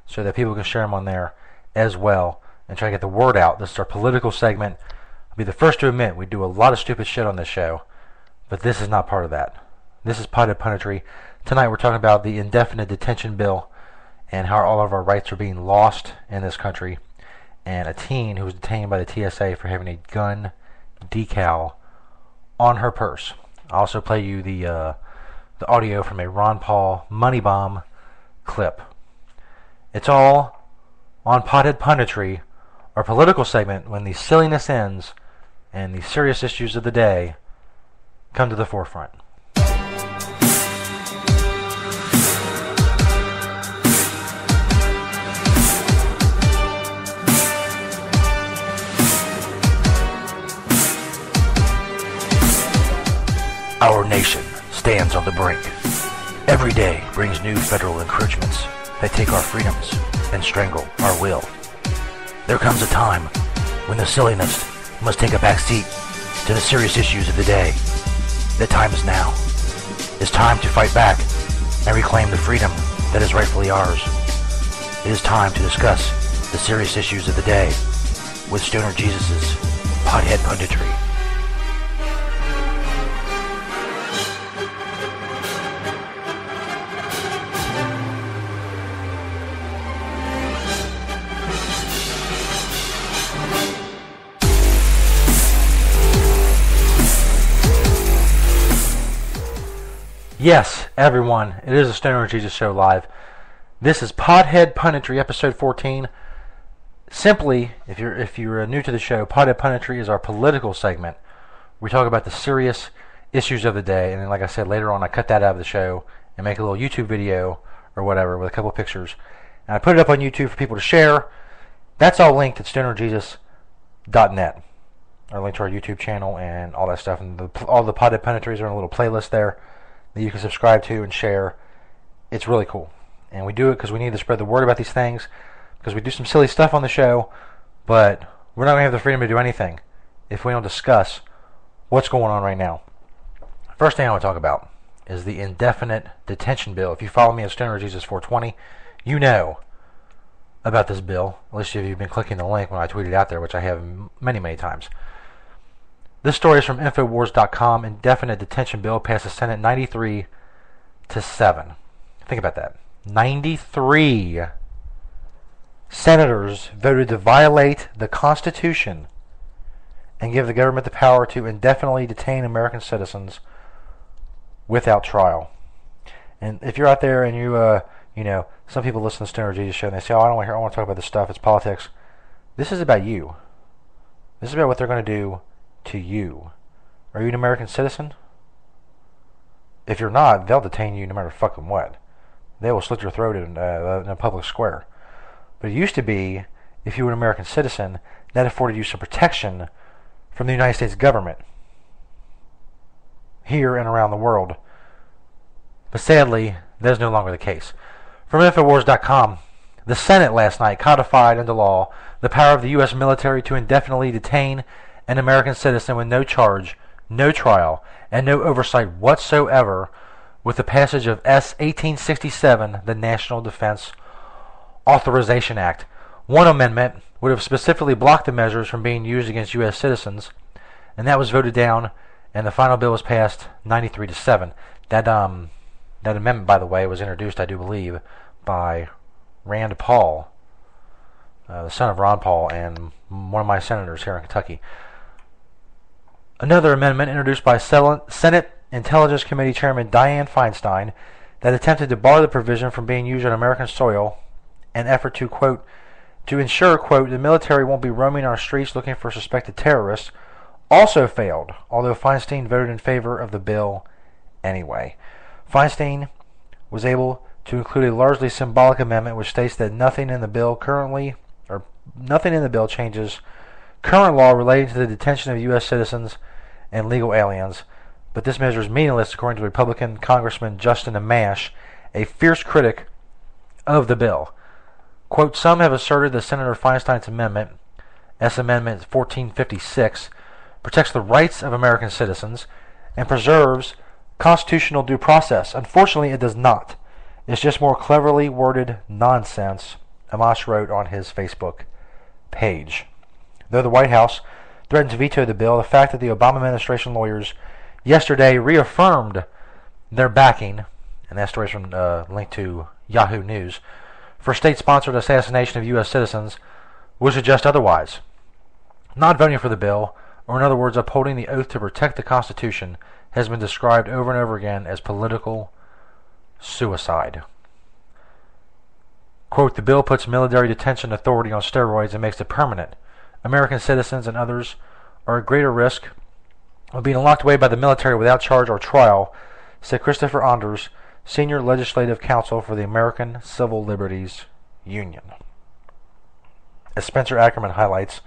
so that people can share them on there as well and try to get the word out. This is our political segment. I'll be the first to admit we do a lot of stupid shit on this show, but this is not part of that. This is Pothead Punditry. Tonight we're talking about the Indefinite Detention bill and how all of our rights are being lost in this country, and a teen who was detained by the TSA for having a gun decal on her purse. I'll also play you the audio from a Ron Paul money bomb clip. It's all on Pothead Punditry, our political segment, when the silliness ends and the serious issues of the day come to the forefront. Our nation stands on the brink. Every day brings new federal encroachments that take our freedoms and strangle our will. There comes a time when the silliness must take a back seat to the serious issues of the day. The time is now. It's time to fight back and reclaim the freedom that is rightfully ours. It is time to discuss the serious issues of the day with Stoner Jesus' Pothead Punditry. Yes, everyone, it is a Stoner Jesus Show live. This is Pothead Punditry, episode 14. Simply, if you're new to the show, Pothead Punditry is our political segment. We talk about the serious issues of the day, and then, like I said, later on I cut that out of the show and make a little YouTube video or whatever with a couple of pictures. And I put it up on YouTube for people to share. That's all linked at stonerjesus.net. Our link to our YouTube channel and all that stuff. And all the Pothead Punditries are in a little playlist there that you can subscribe to and share. It's really cool. And we do it because we need to spread the word about these things, because we do some silly stuff on the show, but we're not going to have the freedom to do anything if we don't discuss what's going on right now. First thing I want to talk about is the Indefinite Detention bill. If you follow me at Stoner Jesus 420, you know about this bill. At least if you've been clicking the link when I tweeted out there, which I have many, many times. This story is from Infowars.com. Indefinite Detention bill passes Senate 93-7. Think about that. 93 senators voted to violate the Constitution and give the government the power to indefinitely detain American citizens without trial. And if you're out there and you some people listen to the Stoner Jesus Show and they say, "Oh, I don't want to hear. I want to talk about this stuff. It's politics." This is about you. This is about what they're going to do to you. Are you an American citizen? If you're not, they'll detain you no matter fucking what. They will slit your throat in a public square. But it used to be, if you were an American citizen, that afforded you some protection from the United States government here and around the world. But sadly, that is no longer the case. From Infowars.com, the Senate last night codified into law the power of the U.S. military to indefinitely detain an American citizen with no charge, no trial, and no oversight whatsoever with the passage of S. 1867, the National Defense Authorization Act. One amendment would have specifically blocked the measures from being used against U.S. citizens, and that was voted down, and the final bill was passed 93-7. That amendment, by the way, was introduced, I do believe, by Rand Paul, the son of Ron Paul, and one of my senators here in Kentucky. Another amendment introduced by Senate Intelligence Committee Chairman Dianne Feinstein that attempted to bar the provision from being used on American soil, an effort to, quote, to ensure, quote, the military won't be roaming our streets looking for suspected terrorists, also failed, although Feinstein voted in favor of the bill anyway. Feinstein was able to include a largely symbolic amendment which states that nothing in the bill changes current law relating to the detention of U.S. citizens and legal aliens, but this measure is meaningless according to Republican Congressman Justin Amash, a fierce critic of the bill. Quote, some have asserted that Senator Feinstein's amendment, S. Amendment 1456, protects the rights of American citizens and preserves constitutional due process. Unfortunately, it does not. It's just more cleverly worded nonsense Amash wrote on his Facebook page. Though the White House threatened to veto the bill, the fact that the Obama administration lawyers yesterday reaffirmed their backing, and that story is from linked to Yahoo News, for state-sponsored assassination of U.S. citizens would suggest otherwise. Not voting for the bill, or in other words, upholding the oath to protect the Constitution, has been described over and over again as political suicide. Quote, the bill puts military detention authority on steroids and makes it permanent. American citizens and others are at greater risk of being locked away by the military without charge or trial, said Christopher Anders, Senior Legislative Counsel for the American Civil Liberties Union. As Spencer Ackerman highlights,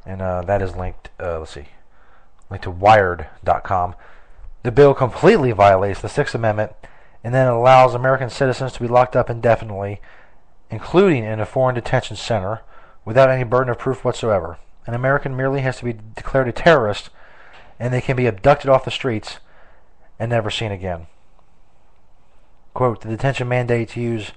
and that is linked, linked to Wired.com, the bill completely violates the Sixth Amendment, and then it allows American citizens to be locked up indefinitely, including in a foreign detention center, without any burden of proof whatsoever. An American merely has to be declared a terrorist, and they can be abducted off the streets and never seen again. Quote, the detention mandate to use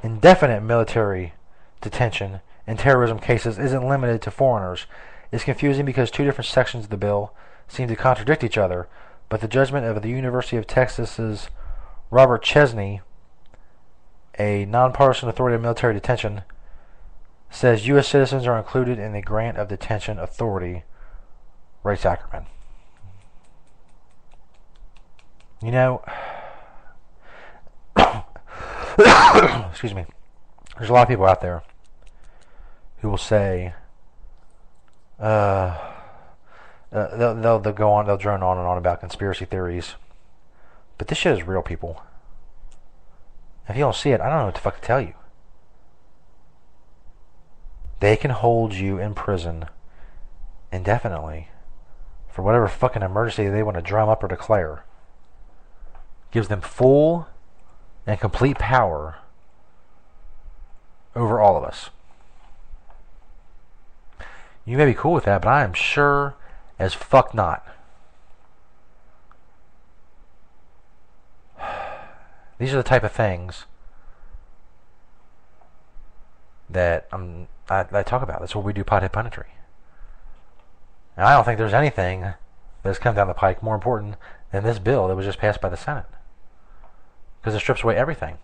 indefinite military detention in terrorism cases isn't limited to foreigners. It's confusing because two different sections of the bill seem to contradict each other, but the judgment of the University of Texas's Robert Chesney, a nonpartisan authority of military detention, says U.S. citizens are included in the grant of detention authority, writes Ackerman. You know, excuse me, there's a lot of people out there who will say, they'll go on, they'll drone on and on about conspiracy theories, but this shit is real, people. If you don't see it, I don't know what the fuck to tell you. They can hold you in prison indefinitely for whatever fucking emergency they want to drum up or declare. Gives them full and complete power over all of us. You may be cool with that, but I am sure as fuck not. These are the type of things that I talk about. That's what we do, Pothead Punditry. And I don't think there's anything that has come down the pike more important than this bill that was just passed by the Senate. Because it strips away everything.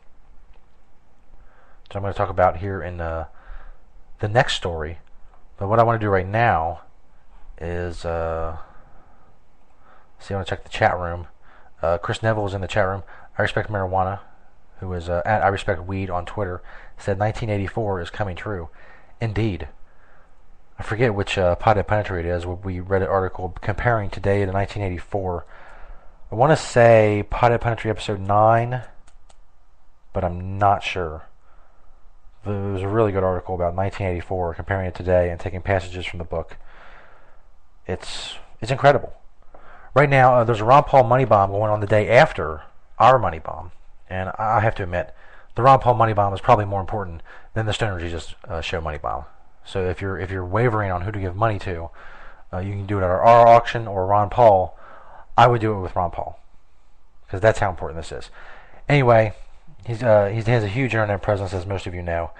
So I'm going to talk about here in the next story. But what I want to do right now is, see, I want to check the chat room. Chris Neville is in the chat room. I Respect Marijuana, who is at I Respect Weed on Twitter, said 1984 is coming true. Indeed. I forget which Pothead Punditry it is. We read an article comparing today to 1984. I want to say Pothead Punditry episode 9, but I'm not sure. It was a really good article about 1984, comparing it today and taking passages from the book. It's incredible. Right now, there's a Ron Paul money bomb going on the day after our money bomb, and I have to admit, the Ron Paul money bomb is probably more important than the Stoner Jesus show money bomb. So if you're wavering on who to give money to, you can do it at our auction or Ron Paul. I would do it with Ron Paul because that's how important this is. Anyway, he has a huge internet presence, as most of you know,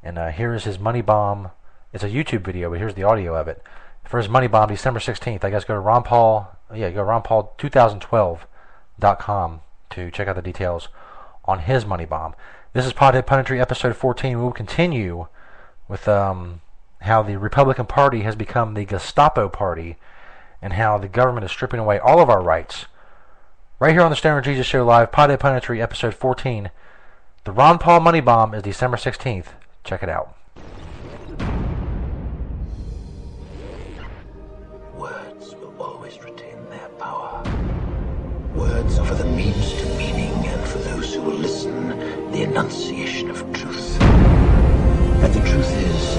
and here is his money bomb. It's a YouTube video, but here's the audio of it for his money bomb, December 16th. I guess go to Ron Paul. Yeah, go to RonPaul2012.com to check out the details on his money bomb. This is Pothead Punditry episode 14. We will continue with how the Republican Party has become the Gestapo Party and how the government is stripping away all of our rights. Right here on the Stoner Jesus Show Live, Pothead Punditry episode 14. The Ron Paul money bomb is December 16th. Check it out. Words will always retain their power. Words offer the means to meaning, and for those who will listen, the enunciation of truth. But the truth is,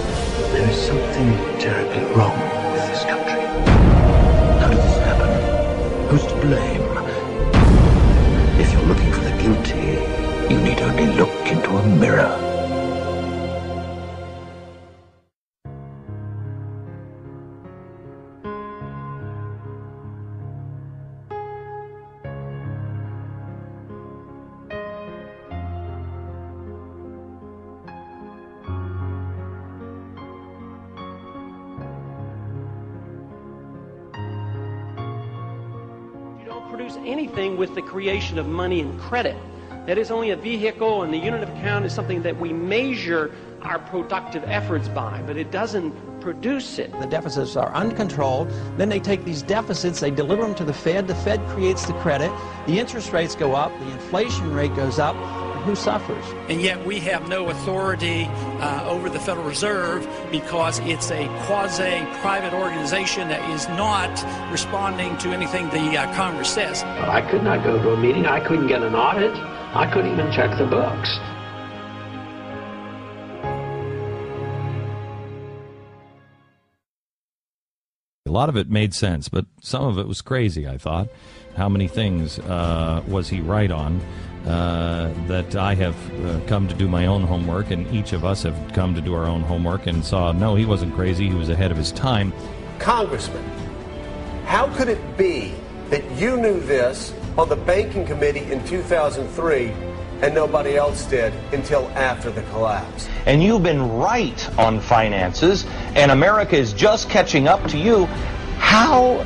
there is something terribly wrong with this country. How did this happen? Who's to blame? If you're looking for the guilty, you need only look into a mirror. produce anything with the creation of money and credit. That is only a vehicle, and the unit of account is something that we measure our productive efforts by, but it doesn't produce it. The deficits are uncontrolled. Then they take these deficits, they deliver them to the Fed creates the credit, the interest rates go up, the inflation rate goes up, and who suffers? And yet we have no authority over the Federal Reserve because it's a quasi-private organization that is not responding to anything the Congress says. I could not go to a meeting. I couldn't get an audit. I couldn't even check the books. A lot of it made sense, but some of it was crazy, I thought. How many things was he right on that I have come to do my own homework, and each of us have come to do our own homework and saw, no, he wasn't crazy, he was ahead of his time. Congressman, how could it be that you knew this on the banking committee in 2003 and nobody else did until after the collapse? And you've been right on finances, and America is just catching up to you. How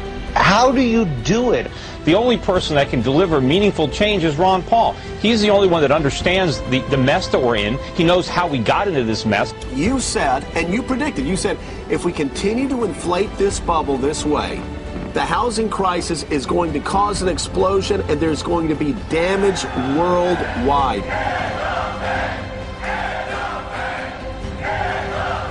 do you do it? The only person that can deliver meaningful change is Ron Paul. He's the only one that understands the mess that we're in. He knows how we got into this mess. You said, and you predicted, you said, if we continue to inflate this bubble this way, the housing crisis is going to cause an explosion, and there's going to be damage worldwide.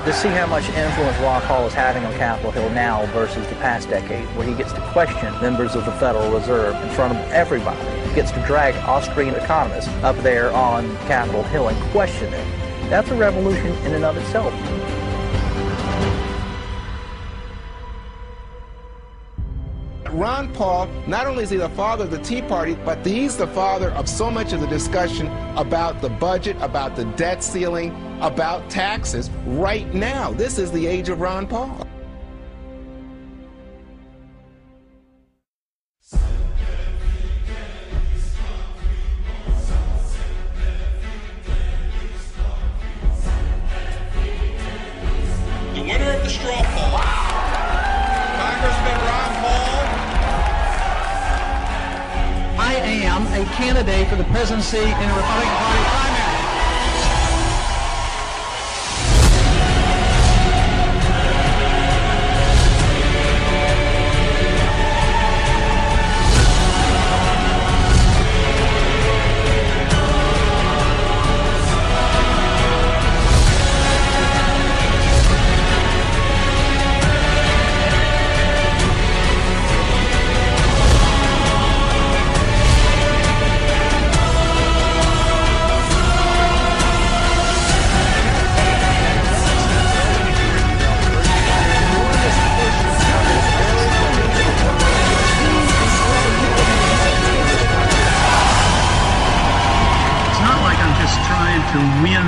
To see how much influence Ron Paul is having on Capitol Hill now versus the past decade, where he gets to question members of the Federal Reserve in front of everybody. He gets to drag Austrian economists up there on Capitol Hill and question it. That's a revolution in and of itself. Ron Paul, not only is he the father of the Tea Party, but he's the father of so much of the discussion about the budget, about the debt ceiling, about taxes right now. This is the age of Ron Paul. The winner of the straw poll, Congressman Ron Paul. I am a candidate for the presidency in the Republican Party primary. To win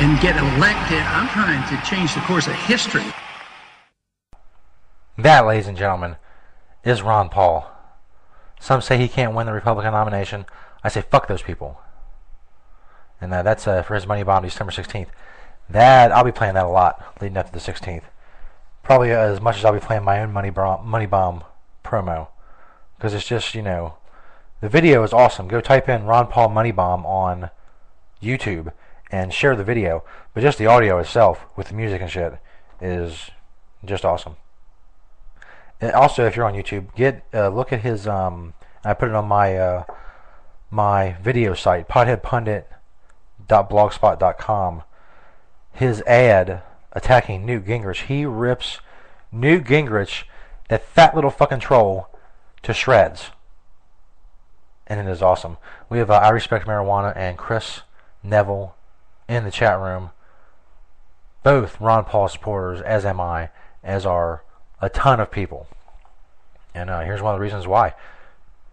and get elected. I'm trying to change the course of history. That, ladies and gentlemen, is Ron Paul. Some say he can't win the Republican nomination. I say fuck those people. And that's for his Money Bomb, December 16th. That, I'll be playing that a lot leading up to the 16th. Probably as much as I'll be playing my own Money Bomb promo. Because it's just, you know, the video is awesome. Go type in Ron Paul Money Bomb on YouTube and share the video, but just the audio itself with the music and shit is just awesome. And also, if you're on YouTube, look at his I put it on my my video site, potheadpundit.blogspot.com. His ad attacking Newt Gingrich. He rips Newt Gingrich, that fat little fucking troll, to shreds, and it is awesome. We have I Respect Marijuana and Chris Neville in the chat room. Both Ron Paul supporters, as am I, as are a ton of people. And here's one of the reasons why.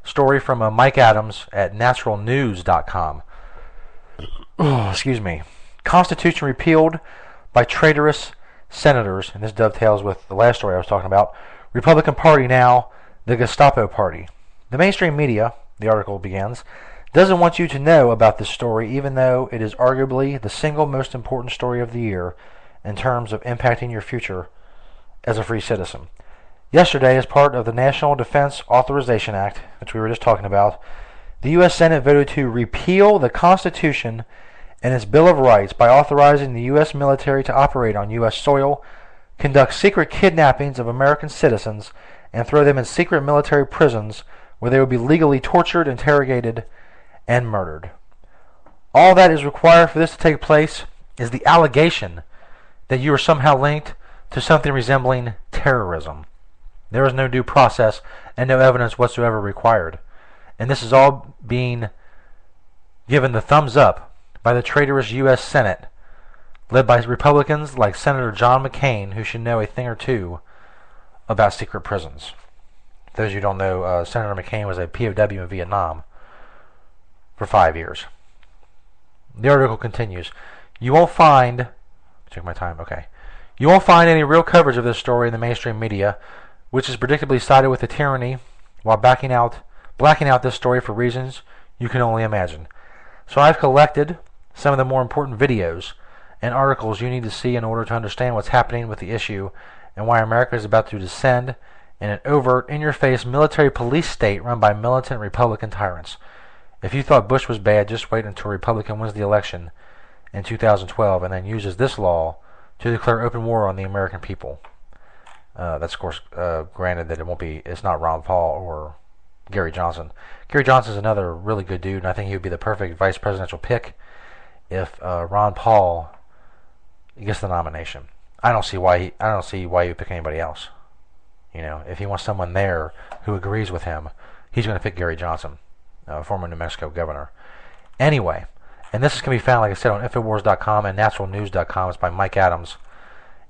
Story from Mike Adams at naturalnews.com. Oh, excuse me. Constitution repealed by traitorous senators, and this dovetails with the last story I was talking about. Republican Party now the Gestapo Party. The mainstream media, the article begins, doesn't want you to know about this story, even though it is arguably the single most important story of the year in terms of impacting your future as a free citizen. Yesterday, as part of the National Defense Authorization Act, which we were just talking about, the U.S. Senate voted to repeal the Constitution and its Bill of Rights by authorizing the U.S. military to operate on U.S. soil, conduct secret kidnappings of American citizens, and throw them in secret military prisons where they would be legally tortured, interrogated, and murdered. All that is required for this to take place is the allegation that you are somehow linked to something resembling terrorism. There is no due process and no evidence whatsoever required. And this is all being given the thumbs up by the traitorous U.S. Senate, led by Republicans like Senator John McCain, who should know a thing or two about secret prisons. For those of you who don't know, Senator McCain was a POW in Vietnam for 5 years. The article continues. You won't find... Check my time, okay. You won't find any real coverage of this story in the mainstream media, which is predictably sided with the tyranny while blacking out this story for reasons you can only imagine. So I've collected some of the more important videos and articles you need to see in order to understand what's happening with the issue and why America is about to descend in an overt, in-your-face military police state run by militant Republican tyrants. If you thought Bush was bad, just wait until a Republican wins the election in 2012 and then uses this law to declare open war on the American people. That's, of course, granted that it's not Ron Paul or Gary Johnson. Gary Johnson is another really good dude, and I think he would be the perfect vice presidential pick if Ron Paul gets the nomination. I don't see why he would pick anybody else. You know, if he wants someone there who agrees with him, he's going to pick Gary Johnson, former New Mexico governor. Anyway, and this is going to be found, like I said, on Infowars.com and naturalnews.com. It's by Mike Adams,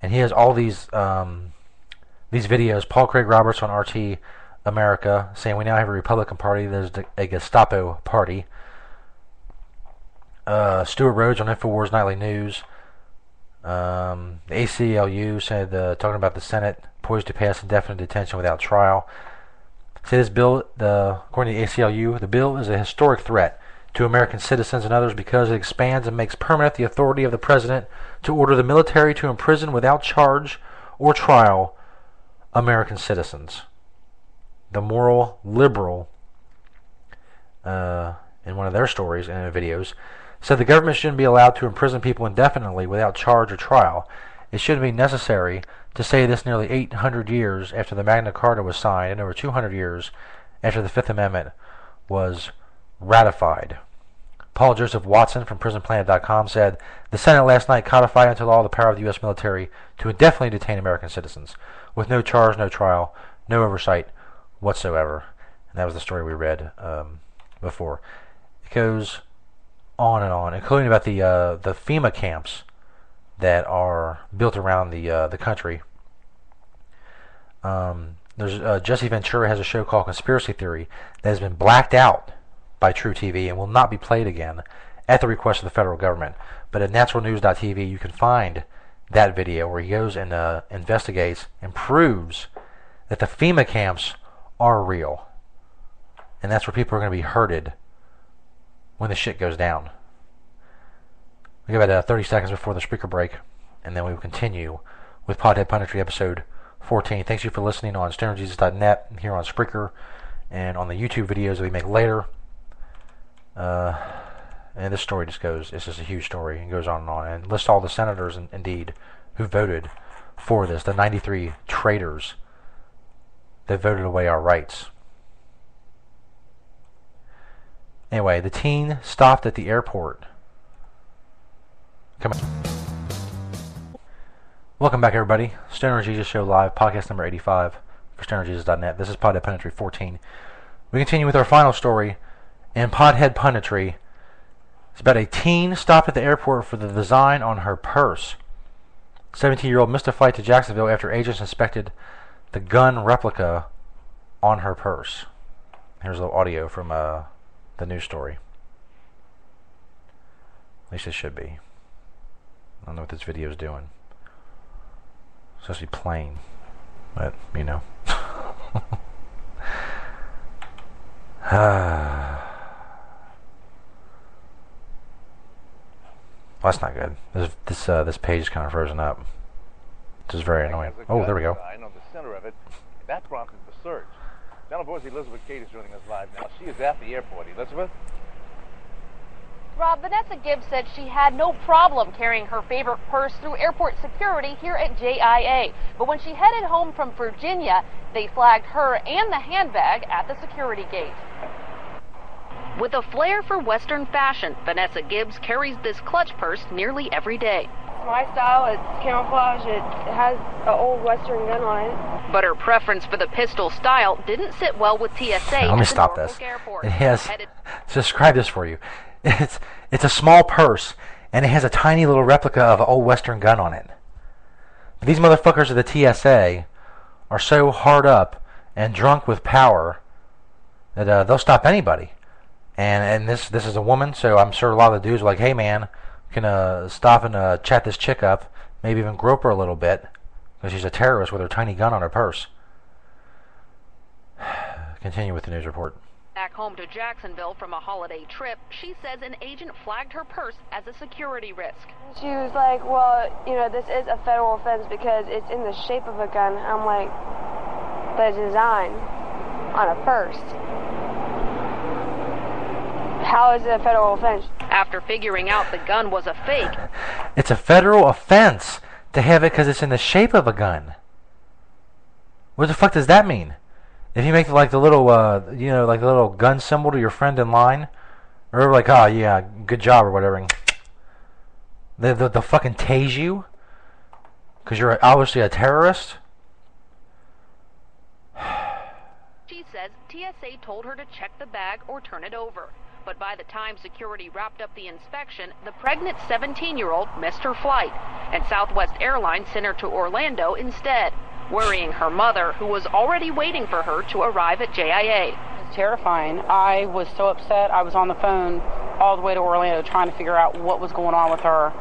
and he has all these videos. Paul Craig Roberts on RT America saying we now have a Republican Party. There's a Gestapo Party. Stuart Rhodes on Infowars Nightly News. The ACLU said, talking about the Senate poised to pass indefinite detention without trial. Say this bill, according to the ACLU, the bill is a historic threat to American citizens and others because it expands and makes permanent the authority of the president to order the military to imprison without charge or trial American citizens. The moral liberal, in one of their stories and videos, said the government shouldn't be allowed to imprison people indefinitely without charge or trial. It shouldn't be necessary to say this nearly 800 years after the Magna Carta was signed and over 200 years after the Fifth Amendment was ratified. Paul Joseph Watson from PrisonPlanet.com said, the Senate last night codified into law the power of the U.S. military to indefinitely detain American citizens with no charge, no trial, no oversight whatsoever. And that was the story we read before. It goes on and on, including about the FEMA camps that are built around the country. There's Jesse Ventura has a show called Conspiracy Theory that has been blacked out by True TV and will not be played again at the request of the federal government. But at naturalnews.tv you can find that video where he goes and investigates and proves that the FEMA camps are real. And that's where people are going to be herded when the shit goes down. We have about 30 seconds before the speaker break, and then we will continue with Pothead Punditry episode 14. Thanks you for listening on stonerjesus.net, here on Spreaker, and on the YouTube videos that we make later. And this story just goes, it's just a huge story, and goes on, and lists all the senators, indeed, who voted for this, the 93 traitors that voted away our rights. Anyway, the teen stopped at the airport. Come on. Welcome back, everybody. Stoner Jesus Show Live, podcast number 85 for stonerjesus.net. This is Pothead Punditry 14. We continue with our final story in Pothead Punditry. It's about a teen stopped at the airport for the design on her purse. 17-year-old missed a flight to Jacksonville after agents inspected the gun replica on her purse. Here's a little audio from the news story. At least it should be. I don't know what this video is doing. It's supposed to be playing, but you know. Well, that's not good. This page is kind of frozen up, which is very annoying. Oh, there we go. I know the center of it. That prompted the search. Channel 4's Elizabeth Kate is joining us live now. She is at the airport. Elizabeth? Rob, Vanessa Gibbs said she had no problem carrying her favorite purse through airport security here at JIA. But when she headed home from Virginia, they flagged her and the handbag at the security gate. With a flair for Western fashion, Vanessa Gibbs carries this clutch purse nearly every day. My style, it's camouflage, it has an old Western gun on it. But her preference for the pistol style didn't sit well with TSA. Now, let me stop this. It has, describe this for you. It's a small purse, and it has a tiny little replica of an old Western gun on it. But these motherfuckers of the TSA are so hard up and drunk with power that they'll stop anybody. And this is a woman, so I'm sure a lot of the dudes are like, hey man, can stop and chat this chick up, maybe even grope her a little bit, because she's a terrorist with her tiny gun on her purse. Continue with the news report. Back home to Jacksonville from a holiday trip, she says an agent flagged her purse as a security risk. She was like, well, you know, this is a federal offense because it's in the shape of a gun. I'm like, the design on a purse. How is it a federal offense? After figuring out the gun was a fake. It's a federal offense to have it because it's in the shape of a gun. What the fuck does that mean? If you make like the little, you know, like the little gun symbol to your friend in line, or like, oh yeah, good job or whatever, and they'll fucking tase you because you're obviously a terrorist. She says TSA told her to check the bag or turn it over. But by the time security wrapped up the inspection, the pregnant 17-year-old missed her flight, and Southwest Airlines sent her to Orlando instead, worrying her mother, who was already waiting for her to arrive at JIA. It was terrifying. I was so upset. I was on the phone all the way to Orlando trying to figure out what was going on with her.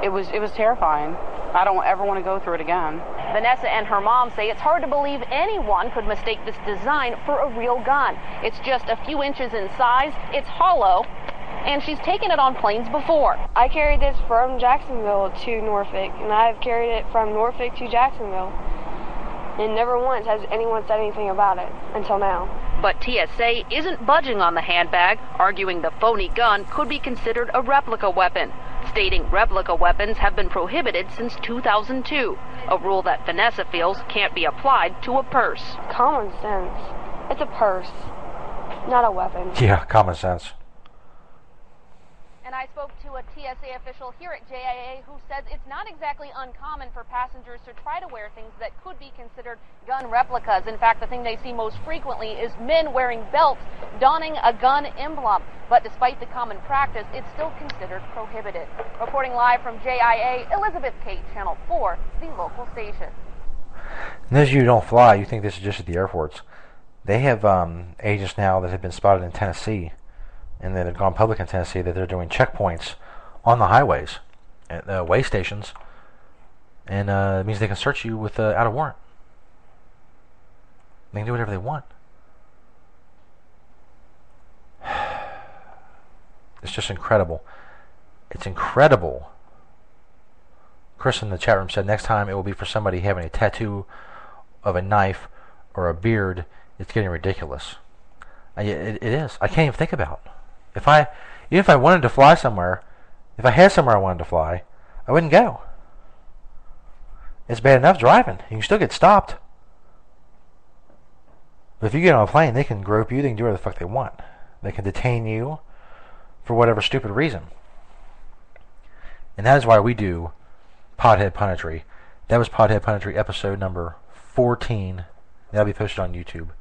It was terrifying. I don't ever want to go through it again. Vanessa and her mom say it's hard to believe anyone could mistake this design for a real gun. It's just a few inches in size, it's hollow, and she's taken it on planes before. I carried this from Jacksonville to Norfolk, and I've carried it from Norfolk to Jacksonville. And never once has anyone said anything about it until now. But TSA isn't budging on the handbag, arguing the phony gun could be considered a replica weapon, stating replica weapons have been prohibited since 2002, a rule that Vanessa feels can't be applied to a purse. Common sense. It's a purse, not a weapon. Yeah, common sense. And I spoke to a TSA official here at JIA who says it's not exactly uncommon for passengers to try to wear things that could be considered gun replicas. In fact, the thing they see most frequently is men wearing belts, donning a gun emblem. But despite the common practice, it's still considered prohibited. Reporting live from JIA, Elizabeth Kate, Channel 4, the local station. And those of you who don't fly, you think this is just at the airports. They have agents now that have been spotted in Tennessee, and that have gone public in Tennessee, that they're doing checkpoints on the highways, at way stations, and it means they can search you without a warrant. They can do whatever they want. It's just incredible. It's incredible. Chris in the chat room said next time it will be for somebody having a tattoo of a knife or a beard. It's getting ridiculous. It is. I can't even think about it. Even if I wanted to fly somewhere, if I had somewhere I wanted to fly, I wouldn't go. It's bad enough driving. You can still get stopped. But if you get on a plane, they can grope you, they can do whatever the fuck they want. They can detain you for whatever stupid reason. And that is why we do Pothead Punditry. That was Pothead Punditry episode number 14. That'll be posted on YouTube.